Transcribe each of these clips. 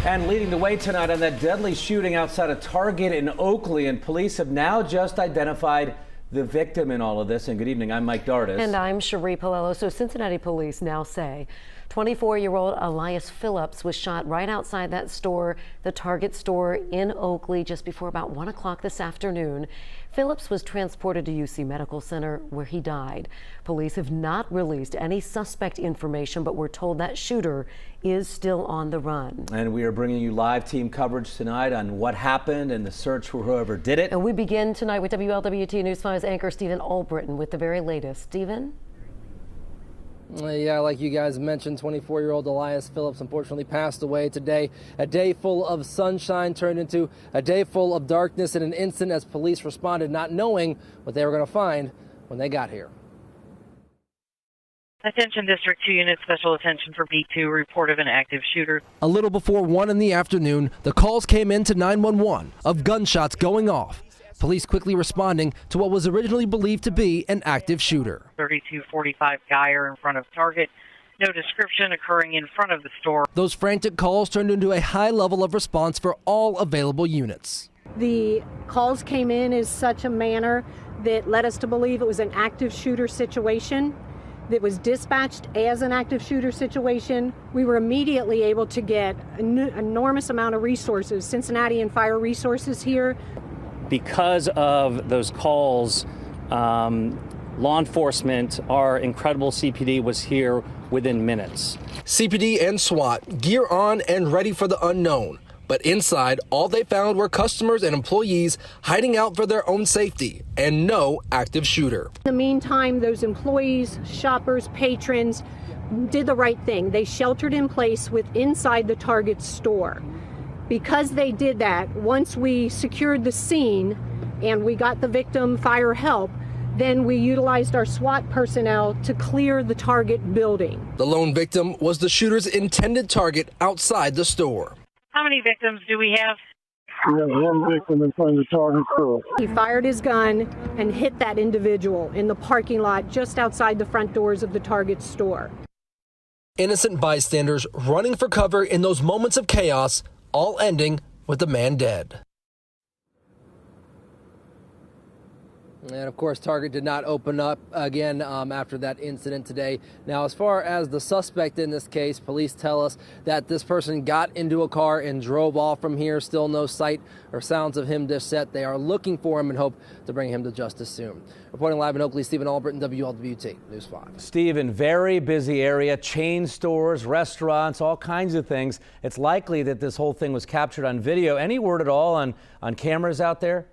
And leading the way tonight on that deadly shooting outside a Target in Oakley, and police have now just identified the victim in all of this. And good evening, I'm Mike Dardis. And I'm Cherie Palello. So Cincinnati police now say 24-year-old Elias Phillips was shot right outside that store, the Target store in Oakley, just before about 1 o'clock this afternoon. Phillips was transported to UC Medical Center where he died. Police have not released any suspect information, but we're told that shooter is still on the run. And we are bringing you live team coverage tonight on what happened and the search for whoever did it. And we begin tonight with WLWT News 5's anchor Stephen Albritton with the very latest. Stephen? Yeah, like you guys mentioned, 24-year-old Elias Phillips unfortunately passed away today. A day full of sunshine turned into a day full of darkness in an instant as police responded, not knowing what they were going to find when they got here. Attention District 2 unit, special attention for B2, report of an active shooter. A little before 1 in the afternoon, the calls came in to 911 of gunshots going off. Police quickly responding to what was originally believed to be an active shooter. 3245 Geyer in front of Target. No description occurring in front of the store. Those frantic calls turned into a high level of response for all available units. The calls came in in such a manner that led us to believe it was an active shooter situation that was dispatched as an active shooter situation. We were immediately able to get an enormous amount of resources, Cincinnati and Fire Resources here. Because of those calls, law enforcement, our incredible CPD was here within minutes. CPD and SWAT gear on and ready for the unknown. But inside, all they found were customers and employees hiding out for their own safety and no active shooter. In the meantime, those employees, shoppers, patrons did the right thing. They sheltered in place inside the Target store. Because they did that, once we secured the scene and we got the victim fire help, then we utilized our SWAT personnel to clear the Target building. The lone victim was the shooter's intended target outside the store. How many victims do we have? We have one victim in front of the Target store. He fired his gun and hit that individual in the parking lot just outside the front doors of the Target store. Innocent bystanders running for cover in those moments of chaos, all ending with the man dead. And of course, Target did not open up again after that incident today. Now, as far as the suspect in this case, police tell us that this person got into a car and drove off from here. Still no sight or sounds of him just yet. They are looking for him and hope to bring him to justice soon. Reporting live in Oakley, Stephen Albritton, WLWT News 5. Stephen, very busy area, chain stores, restaurants, all kinds of things. It's likely that this whole thing was captured on video. Any word at all on cameras out there?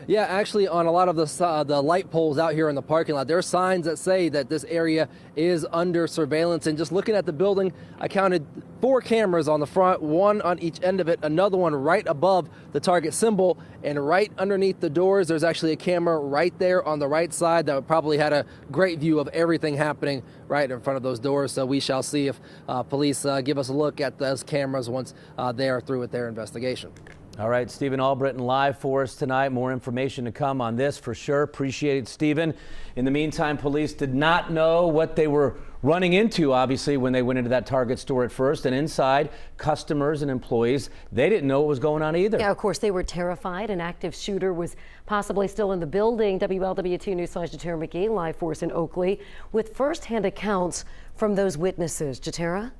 Yeah, actually, on a lot of the light poles out here in the parking lot, there are signs that say that this area is under surveillance. And just looking at the building, I counted 4 cameras on the front, 1 on each end of it, another one right above the Target symbol, and right underneath the doors, there's actually a camera right there on the right side that probably had a great view of everything happening right in front of those doors. So we shall see if police give us a look at those cameras once they are through with their investigation. All right, Stephen Albritton live for us tonight. More information to come on this for sure. Appreciate it, Stephen. In the meantime, police did not know what they were running into, obviously, when they went into that Target store at first. And inside, customers and employees, they didn't know what was going on either. Yeah, of course, they were terrified. An active shooter was possibly still in the building. WLWT News 5's Jatera McGee live for us in Oakley with firsthand accounts from those witnesses. Jatera?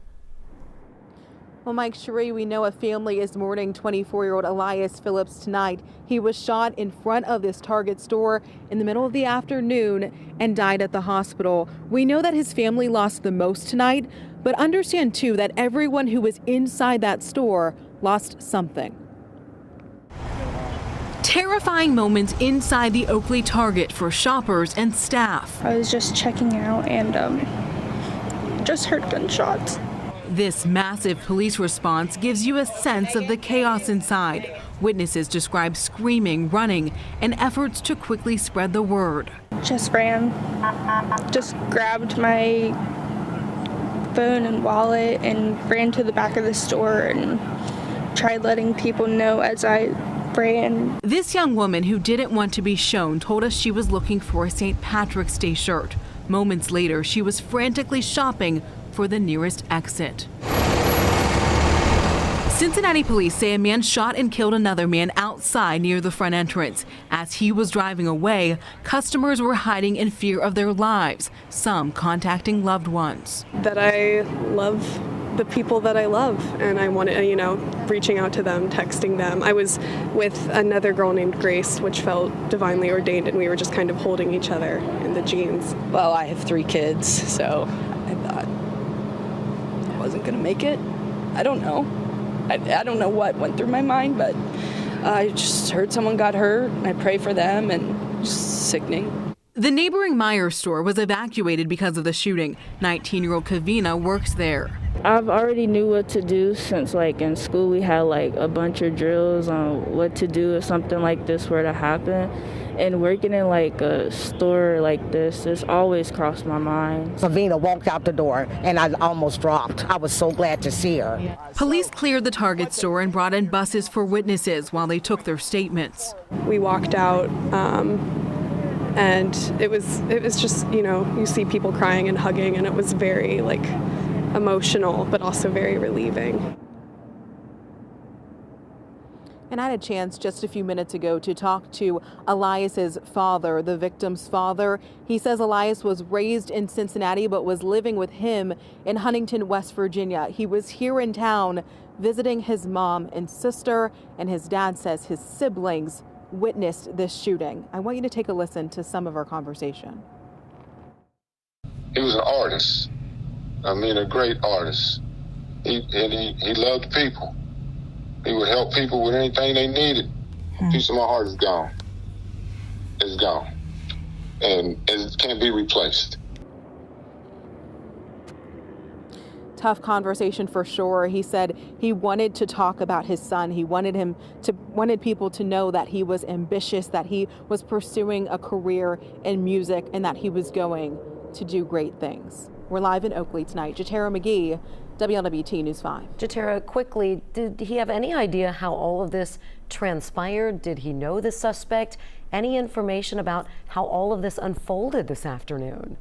Well, Mike, Cherie, we know a family is mourning 24-year-old Elias Phillips tonight. He was shot in front of this Target store in the middle of the afternoon and died at the hospital. We know that his family lost the most tonight, but understand, too, that everyone who was inside that store lost something. Terrifying moments inside the Oakley Target for shoppers and staff. I was just checking out and just heard gunshots. This massive police response gives you a sense of the chaos inside. Witnesses describe screaming, running, and efforts to quickly spread the word. Just ran, just grabbed my phone and wallet and ran to the back of the store and tried letting people know as I ran. This young woman who didn't want to be shown told us she was looking for a St. Patrick's Day shirt. Moments later, she was frantically shopping for the nearest exit. Cincinnati police say a man shot and killed another man outside near the front entrance. As he was driving away, customers were hiding in fear of their lives, some contacting loved ones. That I love the people that I love, and I want to, reaching out to them, texting them. I was with another girl named Grace, which felt divinely ordained, and we were just kind of holding each other in the jeans. Well, I have 3 kids, so I thought I wasn't going to make it. I don't know. I don't know what went through my mind, but I just heard someone got hurt, and I pray for them, and just sickening. The neighboring Meijer store was evacuated because of the shooting. 19-year-old Kavina works there. I've already knew what to do since in school we had a bunch of drills on what to do if something like this were to happen. And working in a store like this always crossed my mind. Savina walked out the door and I almost dropped. I was so glad to see her. Police cleared the Target store and brought in buses for witnesses while they took their statements. We walked out, and it was just, you see people crying and hugging, and it was very emotional, but also very relieving. And I had a chance just a few minutes ago to talk to Elias's father, the victim's father. He says Elias was raised in Cincinnati but was living with him in Huntington, West Virginia. He was here in town visiting his mom and sister, and his dad says his siblings witnessed this shooting. I want you to take a listen to some of our conversation. He was an artist. A great artist. He loved people. He would help people with anything they needed. A piece of my heart is gone. It's gone. And it can't be replaced. Tough conversation for sure. He said he wanted to talk about his son. He wanted people to know that he was ambitious, that he was pursuing a career in music, and that he was going to do great things. We're live in Oakley tonight. Jatera McGee, WLWT News 5. Jatera, quickly, did he have any idea how all of this transpired? Did he know the suspect? Any information about how all of this unfolded this afternoon?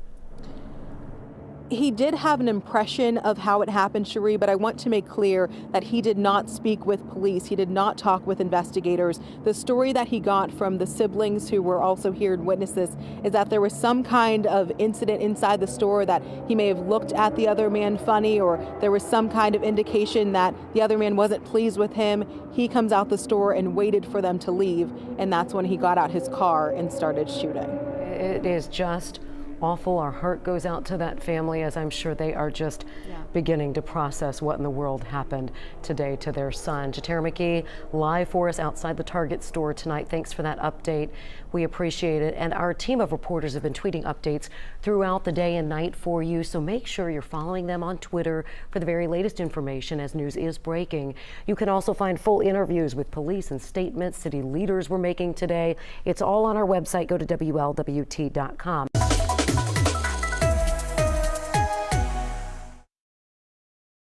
He did have an impression of how it happened, Cherie, but I want to make clear that he did not speak with police. He did not talk with investigators. The story that he got from the siblings who were also here and witnessed this is that there was some kind of incident inside the store, that he may have looked at the other man funny, or there was some kind of indication that the other man wasn't pleased with him. He comes out the store and waited for them to leave, and that's when he got out his car and started shooting. It is just awful. Our heart goes out to that family, as I'm sure they are just beginning to process what in the world happened today to their son. Jatera McGee, live for us outside the Target store tonight. Thanks for that update. We appreciate it. And our team of reporters have been tweeting updates throughout the day and night for you, so make sure you're following them on Twitter for the very latest information as news is breaking. You can also find full interviews with police and statements city leaders were making today. It's all on our website. Go to WLWT.com.